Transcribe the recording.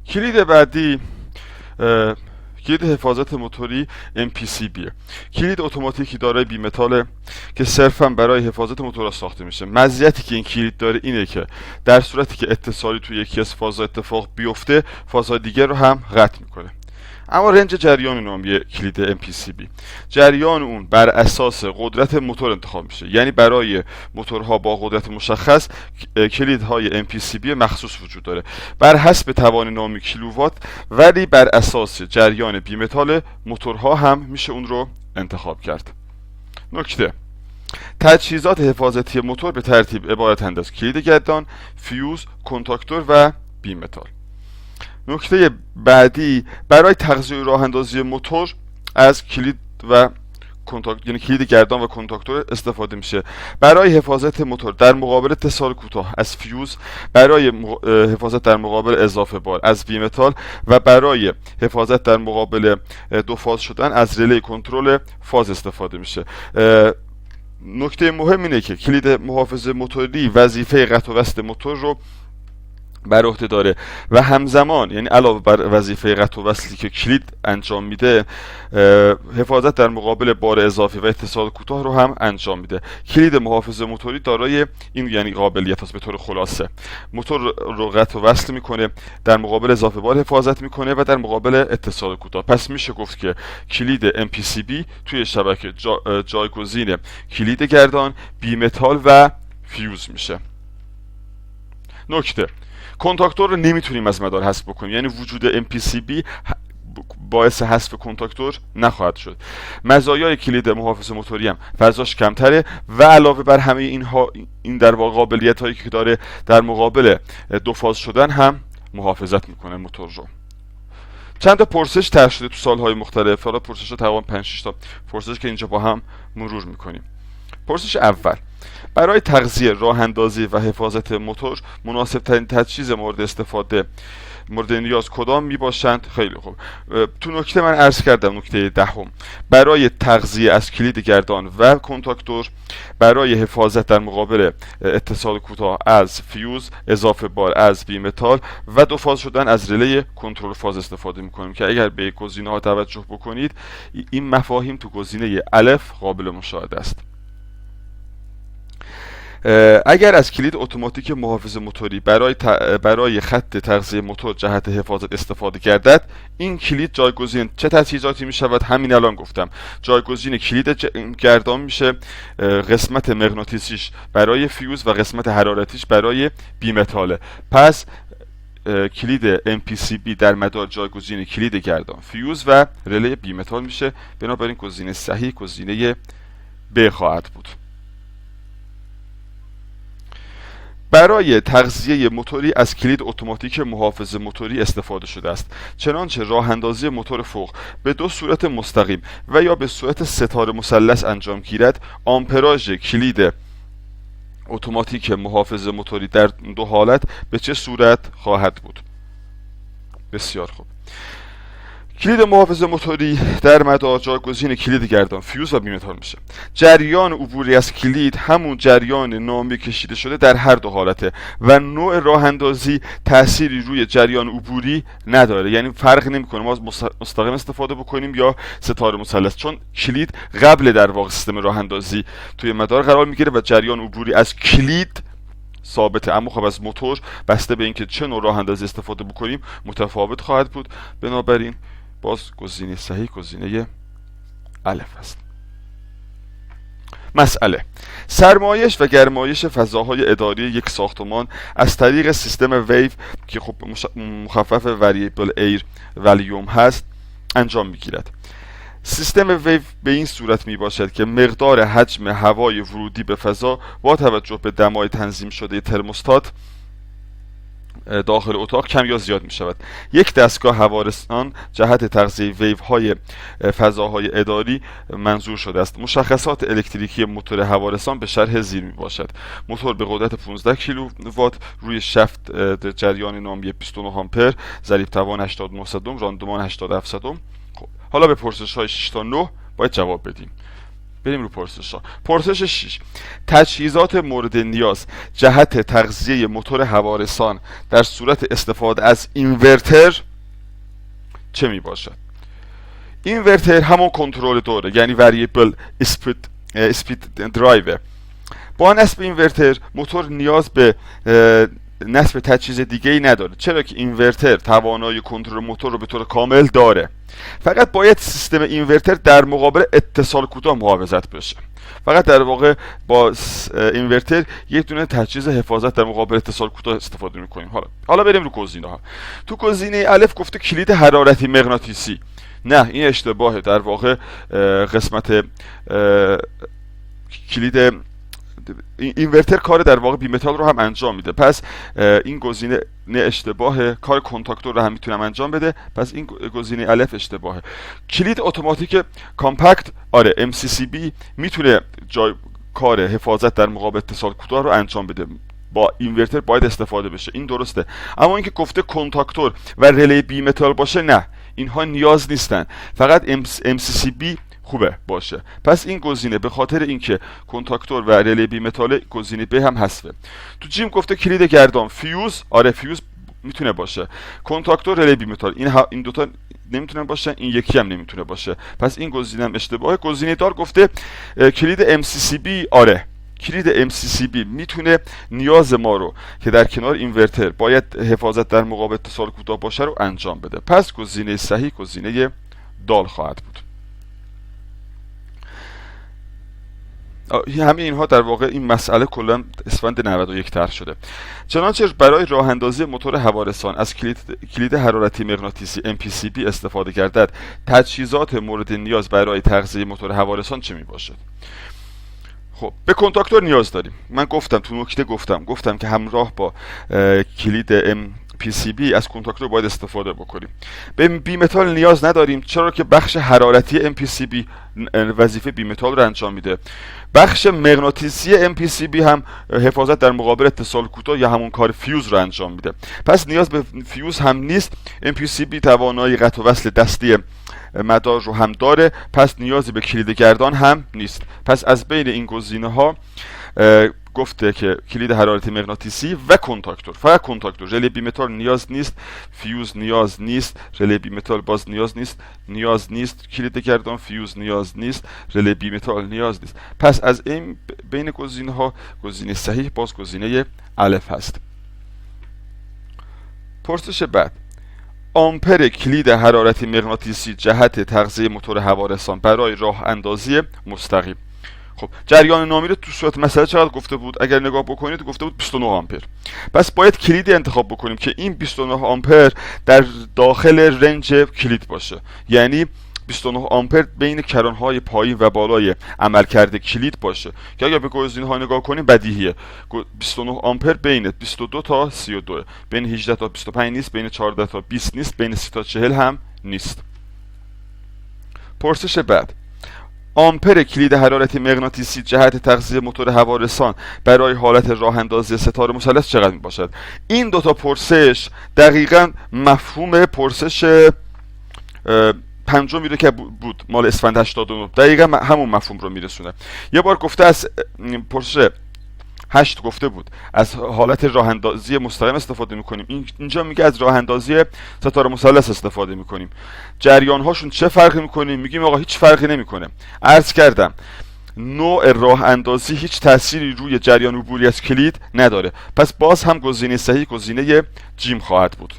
کلید بعدی کلید حفاظت موتوری MPCB. کلید اتوماتیکی دارای بیمتاله که صرفا برای حفاظت موتور ساخته میشه. مزیتی که این کلید داره اینه که در صورتی که اتصالی توی یکی از فازها اتفاق بیفته، فازهای دیگر رو هم قطع میکنه. اما رنج جریان نامی کلید MPCB، جریان اون بر اساس قدرت موتور انتخاب میشه. یعنی برای موتورها با قدرت مشخص کلیدهای MPCB مخصوص وجود داره بر حسب توان نامی کیلووات، ولی بر اساس جریان بیمتال موتورها هم میشه اون رو انتخاب کرد. نکته: تجهیزات حفاظتی موتور به ترتیب عبارتند از کلید گردان، فیوز، کنتاکتور و بیمتال. نکته بعدی، برای تغذیه راه اندازی موتور از کلید و کنتاکت، یعنی کلید گردان و کنتاکتور استفاده میشه. برای حفاظت موتور در مقابل اتصال کوتاه از فیوز، برای حفاظت در مقابل اضافه بار از بیمتال و برای حفاظت در مقابل دو فاز شدن از ریلی کنترل فاز استفاده میشه. نکته مهم اینه که کلید محافظ موتوری وظیفه قطع و وصل موتور رو بر عهده داره و همزمان، یعنی علاوه بر وظیفه قطع و وصلی که کلید انجام میده، حفاظت در مقابل بار اضافی و اتصال کوتاه رو هم انجام میده. کلید محافظ موتوری دارای این یعنی قابلیت است. به طور خلاصه موتور رو قطع و وصل میکنه، در مقابل اضافه بار حفاظت میکنه و در مقابل اتصال کوتاه. پس میشه گفت که کلید MPCB توی شبکه جایگزین کلید گردان، بیمتال و فیوز میشه. نکته: کنتاکتور رو نمیتونیم از مدار حذف بکنیم، یعنی وجود MPCB باعث حذف کنتاکتور نخواهد شد. مزایای کلید محافظ موتوری هم فضاش کمتره و علاوه بر همه اینها، این در واقع قابلیت هایی که داره در مقابل دو فاز شدن هم محافظت میکنه موتور رو. چند تا پرسش طرح شده تو سالهای مختلف. حالا پرسش ها تقریبا 5 6 تا پرسش که اینجا با هم مرور میکنیم. پرسش اول: برای تغذیه، راه اندازی و حفاظت موتور مناسب ترین تجهیز مورد نیاز کدام می باشند؟ خیلی خوب. تو نکته من عرض کردم، نکته دهم، برای تغذیه از کلید گردان و کنتاکتور، برای حفاظت در مقابل اتصال کوتاه از فیوز، اضافه بار از بیمتال و دو فاز شدن از ریلی کنترل فاز استفاده می‌کنیم که اگر به گزینه ها توجه بکنید این مفاهیم تو گزینه الف قابل مشاهده است. اگر از کلید اتوماتیک محافظ موتوری برای خط تغذیه موتور جهت حفاظت استفاده گردد، این کلید جایگزین چه تجهیزاتی می شود؟ همین الان گفتم، جایگزین کلید گردان میشه، قسمت مغناطیسیش برای فیوز و قسمت حرارتیش برای بیمتاله. پس کلید MPCB در مدار جایگزین کلید گردان، فیوز و رله بیمتال میشه. بنابراین گزینه صحیح گزینه ب خواهد بود. برای تغذیه موتوری از کلید اتوماتیک محافظ موتوری استفاده شده است. چنانچه راه اندازی موتور فوق به دو صورت مستقیم و یا به صورت ستاره مثلث انجام گیرد، آمپراژ کلید اتوماتیک محافظ موتوری در دو حالت به چه صورت خواهد بود؟ بسیار خوب. کلید محافظ موتوری در مدار جایگزین کلید گردان، فیوز و بیمتال میشه. جریان عبوری از کلید همون جریان نامی کشیده شده در هر دو حالته و نوع راه اندازی تأثیری روی جریان عبوری نداره، یعنی فرق نمیکنه ما مستقیم استفاده بکنیم یا ستاره مثلث، چون کلید قبل در واقع سیستم راه اندازی توی مدار قرار میگیره و جریان عبوری از کلید ثابته. اما خب از موتور بسته به اینکه چه نوع راه اندازی استفاده بکنیم متفاوت خواهد بود. بنابراین باز گزینه صحیح گزینه الف است. مسئله: سرمایش و گرمایش فضاهای اداری یک ساختمان از طریق سیستم ویو که خب مخفف وریبل ایر ولیوم هست انجام میگیرد. سیستم ویو به این صورت می باشد که مقدار حجم هوای ورودی به فضا با توجه به دمای تنظیم شده ترموستات داخل اتاق کم یا زیاد می شود. یک دستگاه هوارسان جهت تغذیه ویو های فضاهای اداری منظور شده است. مشخصات الکتریکی موتور هوارسان به شرح زیر می باشد: موتور به قدرت 15 کیلووات روی شفت جریان نامی 29 آمپر، ضریب توان 89 صدم، راندمان 87 صدم. خب حالا به پرسش های 6 تا 9 باید جواب بدیم. بریم رو پرسش ها. پرسش 6: تجهیزات مورد نیاز جهت تغذیه موتور هوارسان در صورت استفاده از اینورتر چه می باشد؟ اینورتر همون کنترل دوره، یعنی وریبل اسپید درایو. با نصب اینورتر موتور نیاز به نصب تجهیز دیگه ای نداره، چرا که اینورتر توانایی کنترل موتور رو به طور کامل داره. فقط باید سیستم اینورتر در مقابل اتصال کوتاه محافظت بشه. فقط در واقع با اینورتر یک دونه تجهیز حفاظت در مقابل اتصال کوتاه استفاده می‌کنیم. حالا بریم رو گزینه ها. تو گزینه الف گفته کلید حرارتی مغناطیسی. نه، این اشتباهه. در واقع قسمت کلید اینورتر کار در واقع بیمتال رو هم انجام میده، پس این گزینه اشتباهه. کار کنتاکتور رو هم میتونم انجام بده، پس این گزینه الف اشتباهه. کلید اتوماتیک کامپکت، آره MCCB میتونه کار حفاظت در مقابل اتصال کوتاه رو انجام بده، با اینورتر باید استفاده بشه، این درسته. اما اینکه گفته کنتاکتور و رلی بیمتال باشه، نه، اینها نیاز نیستن، فقط MCCB خوبه باشه. پس این گزینه به خاطر اینکه کنتاکتور و رلی بی متال گزینه ب هم حذفه. تو جیم گفته کلید گردان فیوز، آره فیوز میتونه باشه. کنتاکتور رلی بی متال این دوتا نمیتونن باشه، این یکی هم نمیتونه باشه، پس این گزینه هم اشتباهه. گزینه دار گفته کلید MCCB، آره کلید MCCB میتونه نیاز ما رو که در کنار اینورتر باید حفاظت در مقابل اتصال کوتاه باشه رو انجام بده. پس گزینه صحیح گزینه دال خواهد بود. همه اینها در واقع این مسئله کلا اسفند 91 طرح شده. چنانچه برای راه اندازی موتور هوارسان از کلید حرارتی مغناطیسی MPCB استفاده گردد، تجهیزات مورد نیاز برای تغذیه موتور هوارسان چه می باشد؟ خب به کنتاکتور نیاز داریم. من گفتم تو نکته گفتم که همراه با کلید MPCB از کنتاکتور باید استفاده بکنیم. به بیمتال نیاز نداریم، چرا که بخش حرارتی MPCB وظیفه بیمتال رو انجام میده. بخش مغناطیسی MPCB هم حفاظت در مقابل اتصال کوتاه یا همون کار فیوز رو انجام میده، پس نیاز به فیوز هم نیست. MPCB توانایی قطع و وصل دستی مدار رو هم داره، پس نیازی به کلید گردان هم نیست. پس از بین این گزینه ها گفته که کلید حرارتی مغناطیسی و کنتاکتور، فقط کنتاکتور. رلی بیمتال نیاز نیست، فیوز نیاز نیست، رلی بیمتال باز نیاز نیست، کلید گردان فیوز نیاز نیست، رلی بیمتال نیاز نیست. پس از این بین گزینه ها گزینه صحیح باز گزینه الف هست. پرسش بعد: آمپر کلید حرارتی مغناطیسی جهت تغذیه موتور هوارسان برای راه اندازی مستقیم. خب جریان نامی رو تو صورت مسئله چقدر گفته بود؟ اگر نگاه بکنید گفته بود 29 آمپر. پس باید کلیدی انتخاب بکنیم که این 29 آمپر در داخل رنج کلید باشه، یعنی 29 آمپر بین کرانهای پایین و بالای عملکرد کلید باشه، که اگر به گزینه ها نگاه کنیم بدیهیه. 29 آمپر بین 22 تا 32، بین 18 تا 25 نیست، بین 14 تا 20 نیست، بین 30 تا 40 هم نیست. پرسش بعد: آمپر کلید حرارتی مغناطیسی جهت تغذیه موتور هوارسان برای حالت راه اندازی ستاره مثلث چقدر می باشد؟ این دوتا پرسش دقیقاً مفهوم پرسش پنجمی رو که بود مال اسفند 89 دقیقاً همون مفهوم رو میرسونه. یه بار گفته از پرسش 8 گفته بود از حالت راه اندازی مستقیم استفاده میکنیم، اینجا میگه از راه اندازی ستاره مثلث استفاده میکنیم. جریان هاشون چه فرقی میکنه؟ میگیم آقا هیچ فرقی نمیکنه. عرض کردم نوع راه اندازی هیچ تأثیری روی جریان عبوری از کلید نداره، پس باز هم گزینه صحیح گزینه جیم خواهد بود.